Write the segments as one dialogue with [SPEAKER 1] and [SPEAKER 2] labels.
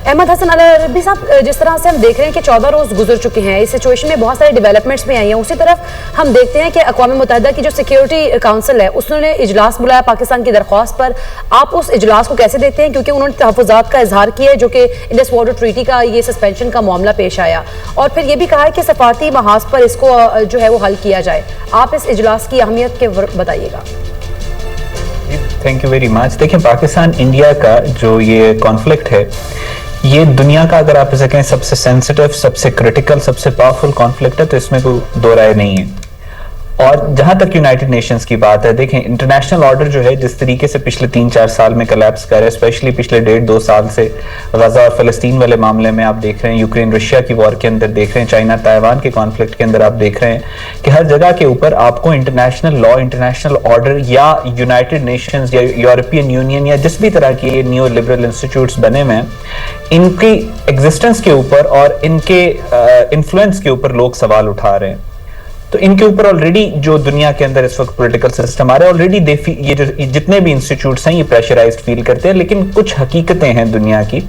[SPEAKER 1] अहमद हसन अल-अरबी साहब, जिस तरह से हम देख रहे हैं कि 14 रोज गुजर चुके हैं, इस सिचुएशन में बहुत सारे डेवलपमेंट्स भी आई हैं। उसी तरफ हम देखते हैं कि अक़वाम मुत्तहिदा की जो सिक्योरिटी काउंसिल है उसने इजलास बुलाया पाकिस्तान की दरख्वास्त पर। आप उस इजलास को कैसे देखते हैं, क्योंकि उन्होंने तहफ़्फ़ुज़ात का इजहार किया है जो कि इंडस वाटर ट्रीटी का ये सस्पेंशन का मामला पेश आया, और फिर ये भी कहा है कि सफारती महाज पर इसको जो है वो हल किया जाए। आप इस इजलास की अहमियत के बताइएगा।
[SPEAKER 2] Thank you very much. देखिए, पाकिस्तान इंडिया का जो ये कॉन्फ्लिक्ट है, ये दुनिया का, अगर आप इसे कहें, सबसे सेंसिटिव, सबसे क्रिटिकल, सबसे पावरफुल कॉन्फ्लिक्ट है, तो इसमें कोई दो राय नहीं है। और जहां तक यूनाइटेड नेशंस की बात है, देखें, इंटरनेशनल ऑर्डर जो है जिस तरीके से पिछले 3-4 साल में कोलैप्स कर रहा है, स्पेशली पिछले 1.5-2 साल से गजा और फलस्तीन वाले मामले में आप देख रहे हैं, यूक्रेन रशिया की वॉर के अंदर देख रहे हैं, चाइना ताइवान के कॉन्फ्लिक्ट के अंदर आप देख रहे हैं कि हर जगह के ऊपर आपको इंटरनेशनल लॉ, इंटरनेशनल ऑर्डर या यूनाइटेड नेशंस या यूरोपियन यूनियन या जिस भी तरह के न्यू लिबरल इंस्टीट्यूट्स बने हुए हैं, इनकी एग्जिस्टेंस के ऊपर और इनके इन्फ्लुएंस के ऊपर लोग सवाल उठा रहे हैं। तो इनके ऊपर ऑलरेडी जो दुनिया के अंदर इस वक्त पॉलिटिकल सिस्टम आ रहा है, ऑलरेडी ये जो जितने भी इंस्टीट्यूट्स हैं ये प्रेशराइज्ड फील करते हैं। लेकिन कुछ हकीकतें हैं दुनिया की,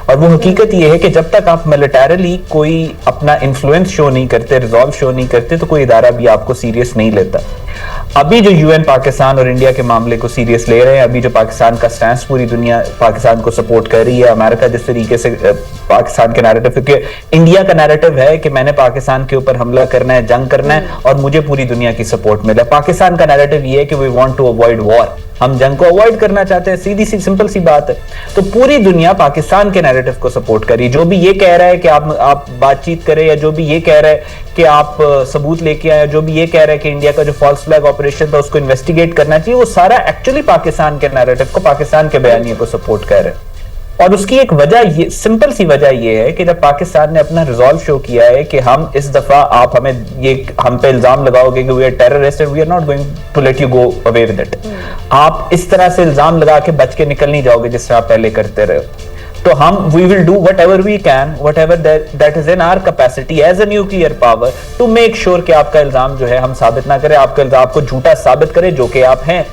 [SPEAKER 2] और वो हकीकत ये है कि जब तक आप मिलिटरीली कोई अपना इन्फ्लुएंस शो नहीं करते, रिजॉल्व शो नहीं करते, तो कोई इदारा भी आपको सीरियस नहीं लेता। अभी जो यूएन पाकिस्तान और इंडिया के मामले को सीरियस ले रहे हैं, अभी जो पाकिस्तान का स्टैंस, पूरी दुनिया पाकिस्तान को सपोर्ट कर रही है, अमेरिका जिस तरीके से पाकिस्तान के नैरेटिव, क्योंकि इंडिया का नैरेटिव है कि मैंने पाकिस्तान के ऊपर हमला करना है, जंग करना है और मुझे पूरी दुनिया की सपोर्ट मिले। पाकिस्तान का नैरेटिव ये है कि we want to avoid war, हम जंग को अवॉइड करना चाहते हैं, सीधी सी सिंपल सी बात है। तो पूरी दुनिया पाकिस्तान के नैरेटिव को सपोर्ट करी। जो भी ये कह रहा है कि आप बातचीत करें, या जो भी ये कह रहा है कि आप सबूत लेके आए, जो भी ये कह रहा है कि इंडिया का जो फॉल्स फ्लैग ऑपरेशन था उसको इन्वेस्टिगेट करना चाहिए, वो सारा एक्चुअली पाकिस्तान के नैरेटिव को, पाकिस्तान के बयानिए को सपोर्ट कर रहे हैं। और उसकी एक वजह, ये सिंपल सी वजह ये है कि जब पाकिस्तान ने अपना रिजॉल्व शो किया है कि हम इस दफा, आप हम पे इल्जाम लगाओगे कि we are terrorist and we are not going to let you go away with it, आप इस तरह से इल्जाम लगा के बच के निकल नहीं जाओगे जिस तरह आप पहले करते रहे। तो हम we will do whatever we can, whatever that is in our capacity as a nuclear power to make sure कि आपका इल्जाम जो है हम साबित ना करें, आपको झूठा साबित करें जो कि आप हैं।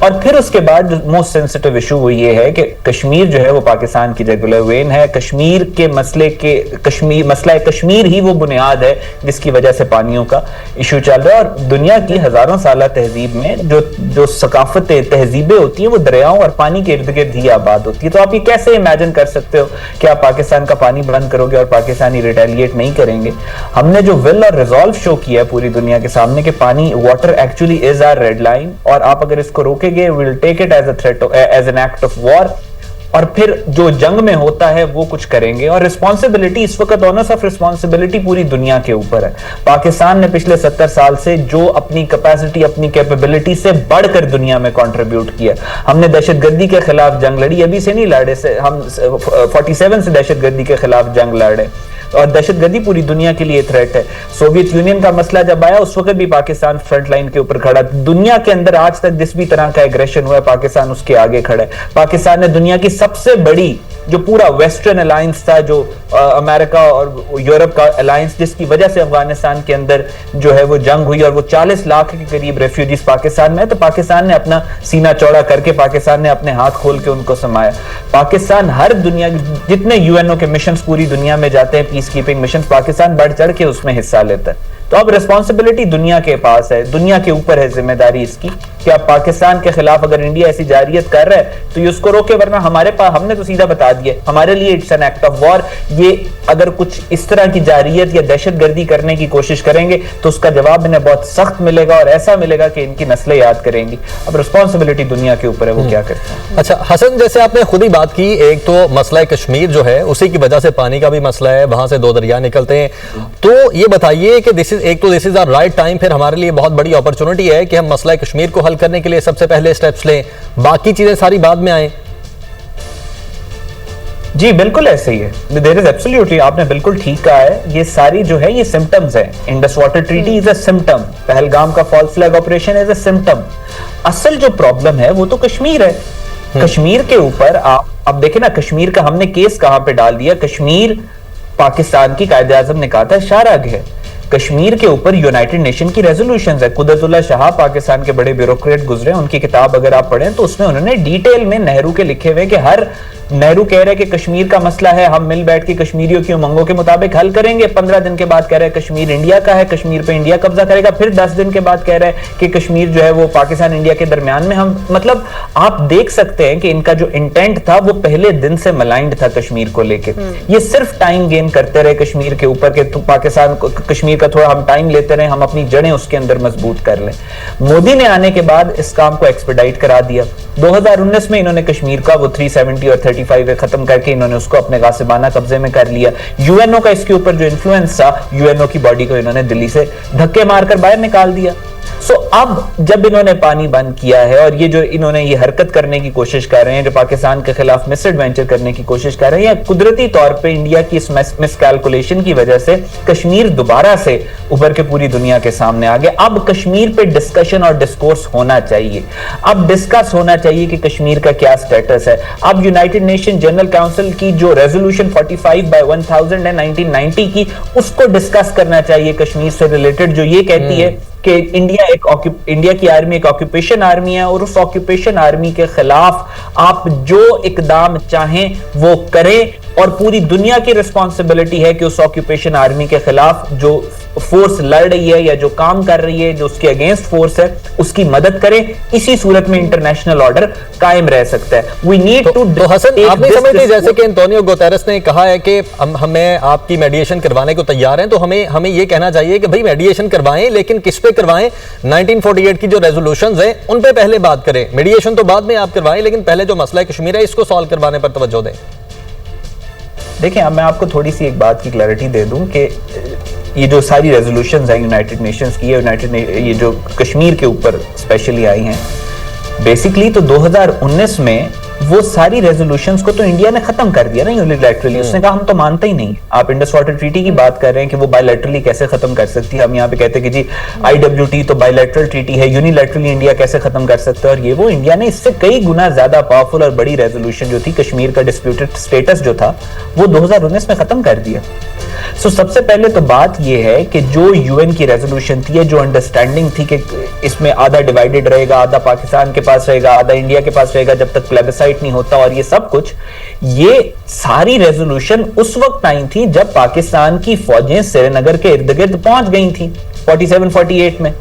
[SPEAKER 2] और फिर उसके बाद मोस्ट सेंसिटिव इशू वो ये है कि कश्मीर जो है वो पाकिस्तान की रेगुलर वेन है। कश्मीर के मसला कश्मीर ही वो बुनियाद है जिसकी वजह से पानियों का इशू चल रहा है। और दुनिया की हजारों साल तहजीब में जो सकाफतें, तहजीबें होती हैं, वो दरियाओं और पानी के इर्द गिर्द ही आबाद होती है। तो आप ये कैसे इमेजिन कर सकते हो कि आप पाकिस्तान का पानी बंद करोगे और पाकिस्तानी रिटेलिएट नहीं करेंगे? हमने जो विल और रिजॉल्व शो किया है पूरी दुनिया के सामने कि पानी, water actually is our red line, और आप अगर इसको रोके we'll take it as a threat, as an act of war, और फिर जो जंग में होता है वो कुछ करेंगे। और रिस्पॉन्सिबिलिटी इस वक्त, ऑनर्स ऑफ रिस्पॉन्सिबिलिटी पूरी दुनिया के ऊपर है। पाकिस्तान ने पिछले 70 साल से जो अपनी कैपेसिटी, अपनी कैपेबिलिटी से बढ़कर दुनिया में कंट्रीब्यूट किया। हमने दहशतगर्दी के खिलाफ जंग लड़ी, अभी से नहीं लड़े, हम 47 से दहशतगर्दी के खिलाफ जंग लड़े, और दहशतगर्दी पूरी दुनिया के लिए थ्रेट है। सोवियत यूनियन का मसला जब आया उस वक्त भी पाकिस्तान फ्रंट लाइन के ऊपर खड़ा। दुनिया के अंदर आज तक जिस भी तरह का एग्रेशन हुआ है, पाकिस्तान उसके आगे खड़ा है। पाकिस्तान ने दुनिया की सबसे बड़ी, जो पूरा वेस्टर्न अलायंस था, जो अमेरिका और यूरोप का अलायंस, जिसकी वजह से अफगानिस्तान के अंदर जो है वो जंग हुई और वो 40 लाख के करीब रेफ्यूजीज पाकिस्तान में है, तो पाकिस्तान ने अपना सीना चौड़ा करके, पाकिस्तान ने अपने हाथ खोल के उनको समाया। पाकिस्तान हर दुनिया, जितने यूएनओ के मिशन पूरी दुनिया में जाते हैं, पीस कीपिंग मिशन, पाकिस्तान बढ़ चढ़ के उसमें हिस्सा लेता है। तो अब रिस्पॉन्सिबिलिटी दुनिया के पास है, दुनिया के ऊपर है जिम्मेदारी इसकी कि अब पाकिस्तान के खिलाफ अगर इंडिया ऐसी जारियत कर रहा है तो ये उसको रोके, वरना हमारे पास, हमने तो सीधा बता दिया, हमारे लिए it's an act of war. ये अगर कुछ इस तरह की जारियत या दहशतगर्दी करने की कोशिश करेंगे तो उसका जवाब इन्हें बहुत सख्त मिलेगा, और ऐसा मिलेगा कि इनकी नस्लें याद करेंगी। अब रिस्पॉन्सिबिलिटी दुनिया के ऊपर है, वो क्या करते हैं।
[SPEAKER 3] अच्छा हसन, जैसे आपने खुद ही बात की, एक तो मसला कश्मीर जो है उसी की वजह से पानी का भी मसला है, वहां से 2 दरिया निकलते हैं। तो ये बताइए कि this is the right time, फिर हमारे लिए बहुत बड़ी अपॉर्चुनिटी है कि हम मसला कश्मीर को हल करने के लिए सबसे पहले स्टेप्स लें, बाकी चीजें सारी बाद में आए।
[SPEAKER 2] जी बिल्कुल ऐसे ही है, देयर इज एब्सोल्युटली, आपने बिल्कुल ठीक कहा है। ये सारी जो है ये सिम्टम्स है। Indus water treaty is a symptom, Pahalgam का false flag operation is a symptom. असल जो प्रॉब्लम है वो तो कश्मीर है। कश्मीर के ऊपर आप अब देखें ना, कश्मीर का हमने केस कहां पे डाल दिया। कश्मीर पाकिस्तान की कायदे आजम ने कहा था शाराग है। कश्मीर के ऊपर यूनाइटेड नेशन की रेजोल्यूशंस है। कुदरतुल्लाह शाह पाकिस्तान के बड़े ब्यूरोक्रेट गुजरे, उनकी किताब अगर आप पढ़ें तो उसमें उन्होंने डिटेल में नेहरू के लिखे हुए कि हर नेहरू कह रहे हैं कि कश्मीर का मसला है, हम मिल बैठ के कश्मीरियों की उमंगों के मुताबिक हल करेंगे। 15 दिन के बाद कह रहे हैं कश्मीर इंडिया का है, कश्मीर पे इंडिया कब्जा करेगा। फिर 10 दिन के बाद कह रहे हैं कि कश्मीर जो है वो पाकिस्तान इंडिया के दरमियान में हम, मतलब आप देख सकते हैं कि इनका जो इंटेंट था वो पहले दिन से मलाइंड था कश्मीर को लेके। ये सिर्फ टाइम गेन करते रहे कश्मीर के ऊपर कि पाकिस्तान को, कश्मीर का थोड़ा हम टाइम लेते रहे, हम अपनी जड़ें उसके अंदर मजबूत कर लें। मोदी ने आने के बाद इस काम को एक्सपेडाइट करा दिया। 2019 में इन्होंने कश्मीर का वो 370 और 35 खत्म करके इन्होंने उसको अपने गासिबाना कब्जे में कर लिया। यूएनओ का इसके ऊपर जो इन्फ्लुएंस था, यूएनओ की बॉडी को इन्होंने दिल्ली से धक्के मारकर बाहर निकाल दिया। सो अब जब इन्होंने पानी बंद किया है और ये जो इन्होंने ये हरकत करने की कोशिश कर रहे हैं, जो पाकिस्तान के खिलाफ मिस एडवेंचर करने की कोशिश कर रहे हैं, या कुदरती तौर पे इंडिया की इस मिस कैलकुलेशन की वजह से कश्मीर दोबारा से उभर के पूरी दुनिया के सामने आ गया। अब कश्मीर पे डिस्कशन और डिस्कोर्स होना चाहिए। अब डिस्कस होना चाहिए कि कश्मीर का क्या स्टेटस है। अब यूनाइटेड नेशन जनरल काउंसिल की जो रेजोल्यूशन 45/1000 है 1990 की, उसको डिस्कस करना चाहिए कश्मीर से रिलेटेड, जो ये कहती है कि इंडिया की आर्मी एक ऑक्यूपेशन आर्मी है और उस ऑक्यूपेशन आर्मी के खिलाफ आप जो इकदाम चाहें वो करें, और पूरी दुनिया की रिस्पॉन्सिबिलिटी है कि उस ऑक्यूपेशन आर्मी के खिलाफ जो फोर्स लड़ रही है या जो काम कर रही है, जो उसके अगेंस्ट फोर्स है, उसकी मदद करें। इसी सूरत में इंटरनेशनल ऑर्डर कायम रह सकता है। We need to.
[SPEAKER 3] तो हसन, आप नहीं समझते जैसे कि एंटोनियो गुतेरेस ने कहा है कि हमें आपकी मेडिएशन करवाने को तैयार हैं, तो हमें ये कहना चाहिए कि भाई मेडिएशन करवाएं, लेकिन किस पे करवाएं? 1948 की जो रेजोल्यूशंस हैं उन पे पहले बात करें। मेडिएशन तो बाद में आप करवाएं, लेकिन पहले जो मसला है कश्मीर है इसको सॉल्व करवाने पर तवज्जो दें।
[SPEAKER 2] देखिए, अब मैं आपको थोड़ी सी एक बात की क्लैरिटी दे दूं कि ये जो सारी रेजोल्यूशंस हैं यूनाइटेड नेशंस की, ये जो कश्मीर के ऊपर स्पेशली आई हैं, बेसिकली तो 2019 में वो सारी रेजोल्यूशंस को तो इंडिया ने खत्म कर दिया ना यूनिलैटरली। उसने कहा हम तो मानते ही नहीं। आप इंडस वाटर ट्रीटी की बात कर रहे हैं कि वो बायलैटरली कैसे खत्म कर सकती है। हम यहाँ पे कहते हैं कि जी IWT तो बायलैटरल ट्रीटी है, यूनिलैटरली इंडिया कैसे खत्म कर सकता है। और ये वो इंडिया ने इससे कई गुना ज्यादा पावरफुल और बड़ी रेजोल्यूशन जो थी, कश्मीर का डिस्प्यूटेड स्टेटस जो था, वो 2019 में खत्म कर दिया। सो सबसे पहले तो बात यह है कि जो यूएन की रेजोल्यूशन थी, जो अंडरस्टैंडिंग थी कि इसमें आधा डिवाइडेड रहेगा, आधा पाकिस्तान के पास रहेगा, आधा इंडिया के पास रहेगा जब तक प्लेबिसाइट नहीं होता, और ये सब कुछ, ये सारी रेजोल्यूशन उस वक्त आई थी जब पाकिस्तान की फौजें श्रीनगर के इर्द गिर्द पहुंच गई थी 47-48 में।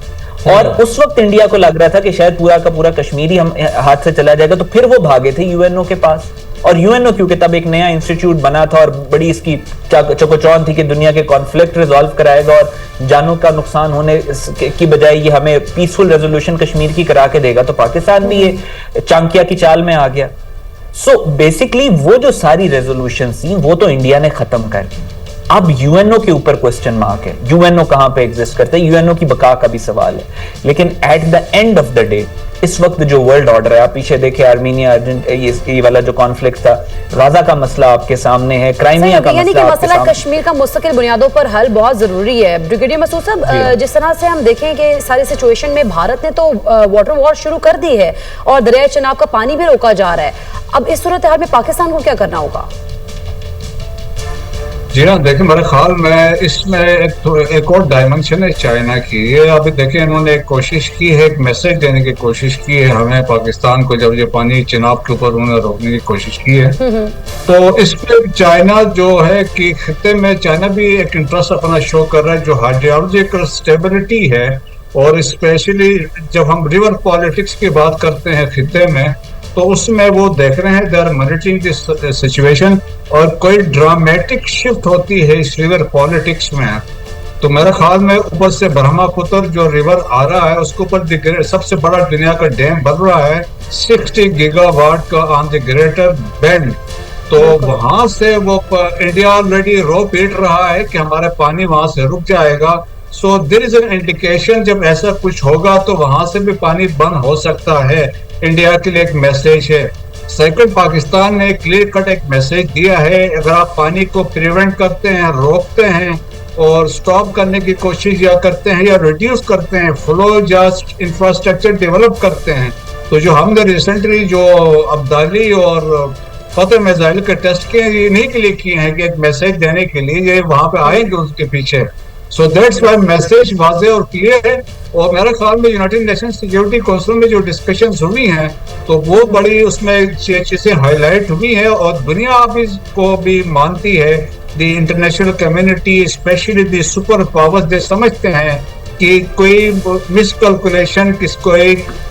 [SPEAKER 2] और उस वक्त इंडिया को लग रहा था कि शायद पूरा का पूरा कश्मीर ही हम हाथ से चला जाएगा, तो फिर वो भागे थे यूएनओ के पास। और यूएनओ क्योंकि तब एक नया इंस्टीट्यूट बना था और बड़ी इसकी चकोचौंध थी कि दुनिया के कॉन्फ्लिक्ट रिजॉल्व कराएगा और जानों का नुकसान होने की बजाय ये हमें पीसफुल रेजोल्यूशन कश्मीर की करा के देगा, तो पाकिस्तान भी ये चांकिया की चाल में आ गया। सो बेसिकली वो जो सारी रेजोल्यूशन थी वो तो इंडिया ने खत्म कर दी। अब यूएनओ के ऊपर क्वेश्चन मार्क है, यूएनओ कहां पे एग्जिस्ट करता है, यूएनओ की बका का भी सवाल है। लेकिन at the end of the day इस वक्त जो वर्ल्ड ऑर्डर है, आप पीछे देखे आर्मीनिया ये वाला जो कॉन्फ्लिक्ट था, गाजा का मसला आपके सामने है, क्राइमिया का मसला
[SPEAKER 1] कश्मीर का मुस्तकिल बुनियादों पर हल बहुत जरूरी है। ब्रिगेडियर मसूद साहब, जिस तरह से हम देखें कि सारी सिचुएशन में भारत ने तो वाटर वॉर शुरू कर दी है और दरिया चनाब का पानी भी रोका जा रहा है, अब इस सूरत हाल में पाकिस्तान को क्या करना होगा?
[SPEAKER 4] जी हाँ, देखिए मेरे ख्याल में इसमें एक और डायमेंशन है चाइना की। ये अभी देखिए इन्होंने एक कोशिश की है, एक मैसेज देने की कोशिश की है हमें पाकिस्तान को, जब ये पानी चिनाब के ऊपर उन्होंने रोकने की कोशिश की है। तो इस पे चाइना जो है कि खिते में चाइना भी एक इंटरेस्ट अपना शो कर रहा है, जो हाइड्रोलॉजिकल स्टेबिलिटी है। और स्पेशली जब हम रिवर पॉलिटिक्स की बात करते हैं खिते में, तो उसमें वो देख रहे हैं they are monitoring this situation, और कोई ड्रामेटिक शिफ्ट होती है इस रिवर पॉलिटिक्स में तो मेरे ख्याल में ऊपर से ब्रह्मपुत्र जो रिवर आ रहा है उसके ऊपर सबसे बड़ा दुनिया का डैम बन रहा है 60 गीगावाट का ऑन द ग्रेटर बेंड। तो वहां से वो इंडिया ऑलरेडी रो पीट रहा है कि हमारा पानी वहां से रुक जाएगा। So there is an indication जब ऐसा कुछ होगा तो वहां से भी पानी बंद हो सकता है। इंडिया के लिए एक मैसेज है। सेकंड, पाकिस्तान ने क्लियर कट एक मैसेज दिया है, अगर आप पानी को प्रिवेंट करते हैं, रोकते हैं और स्टॉप करने की कोशिश या करते हैं या रिड्यूस करते हैं, फ्लो या इंफ्रास्ट्रक्चर डेवलप करते हैं, तो जो हमने रिसेंटली जो अब्दाली और फतेह मिसाइल के टेस्ट किए, ये नहीं के लिए किए हैं कि एक मैसेज देने के लिए ये वहां पे आएंगे उसके पीछे। सो दैट्स व्हाई मैसेज वाज़ेह और क्लियर है। और मेरे ख्याल में यूनाइटेड नेशन सिक्योरिटी काउंसिल में जो डिस्कशंस हुई हैं तो वो बड़ी उसमें चीजें हाईलाइट हुई है और दुनिया अभी को भी मानती है, the international community specially the super powers ये समझते हैं कि कोई मिसकैलकुलेशन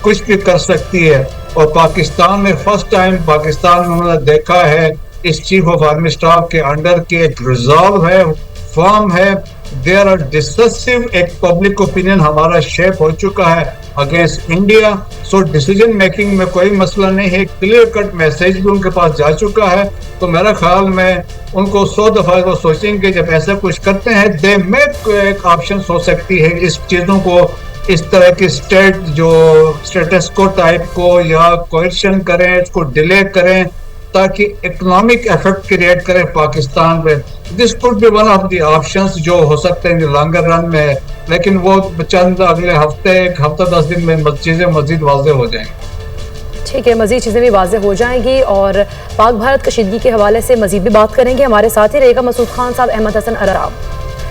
[SPEAKER 4] कुछ भी कर सकती है। और पाकिस्तान में फर्स्ट टाइम पाकिस्तान में उन्होंने देखा है इस चीफ ऑफ आर्मी स्टाफ के अंडर के एक रिजॉल्व है, फर्म है, देयर आर डिसिसिव, एक पब्लिक ओपिनियन हमारा शेप हो चुका है against India. So decision making में कोई मसला नहीं है, क्लियर कट मैसेज भी उनके पास जा चुका है। तो मेरा ख्याल में उनको 100 दफा वो सोचेंगे जब ऐसा कुछ करते हैं, दे में एक ऑप्शन हो सकती है इस चीजों को, इस तरह की स्टेटस को टाइप को या कोएर्शन करें, इसको डिले करें ताकि इकोनॉमिक इफेक्ट क्रिएट करें पाकिस्तान पे। This could be one of the options जो हो सकते हैं लॉन्गर रन में, लेकिन वो चंद अगले हफ्ते, एक हफ्ता 10 दिन में चीजें मजीद वाज़ेह हो जाएंगी।
[SPEAKER 1] ठीक है, मजीद चीज़ें भी वाज़ेह हो जाएंगी और पाक भारत कशीदगी के हवाले से मजीद भी बात करेंगे। हमारे साथ ही रहेगा मसूद खान साहब, अहमद हसन अराब।